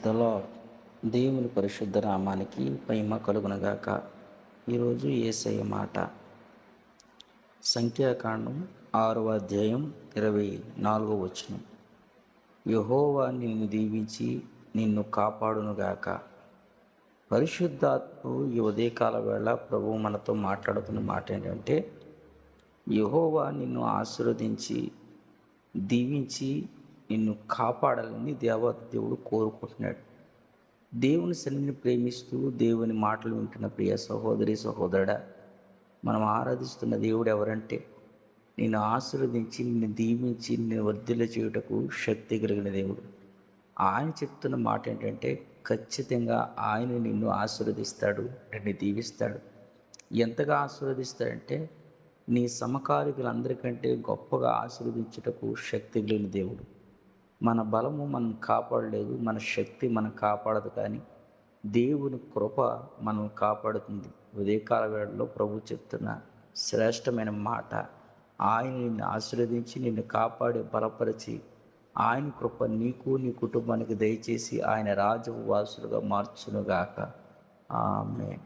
The lord. దేవుని పరిశుద్ధ నామానికి మహిమ కలుగునగాక. ఈరోజు యేసయ్య మాట, సంఖ్యాకాండం 6వ అధ్యాయం 24వ వచనం. యెహోవా నిన్ను దీవించి నిన్ను కాపాడునుగాక. పరిశుద్ధాత్మ ఈ ఉదయకాల వేళ ప్రభువు మనతో మాట్లాడుతున్న మాట ఏంటంటే, యెహోవా నిన్ను ఆశీర్వదించి దీవించి నిన్ను కాపాడాలని దేవుడు కోరుకుంటున్నాడు. దేవుని సన్నిధిని ప్రేమిస్తూ దేవుని మాటలు వింటున్న ప్రియ సహోదరి సహోదరుడా, మనం ఆరాధిస్తున్న దేవుడు ఎవరంటే, నిన్ను ఆశీర్వదించి నిన్ను దీవించి నిన్ను వర్ధిల్ల చేయుటకు శక్తి కలిగిన దేవుడు. ఆయన చెప్తున్న మాట ఏంటంటే, ఖచ్చితంగా ఆయన నిన్ను ఆశీర్వదిస్తాడు, నిన్ను దీవిస్తాడు. ఎంతగా ఆశీర్వదిస్తాడంటే, నీ సమకాలికులందరికంటే గొప్పగా ఆశీర్వదించుటకు శక్తి కలిగిన దేవుడు. మన బలము మనం కాపాడలేదు, మన శక్తి మనం కాపాడదు, కానీ దేవుని కృప మనం కాపాడుతుంది. ఉదయకాల వేళలో ప్రభు చెప్తున్న శ్రేష్టమైన మాట, ఆయన నిన్ను ఆశీర్వదించి నిన్ను కాపాడి బలపరిచి ఆయన కృప నీకు నీ కుటుంబానికి దయచేసి ఆయన రాజవాసులుగా మార్చునుగాక. ఆమేన్.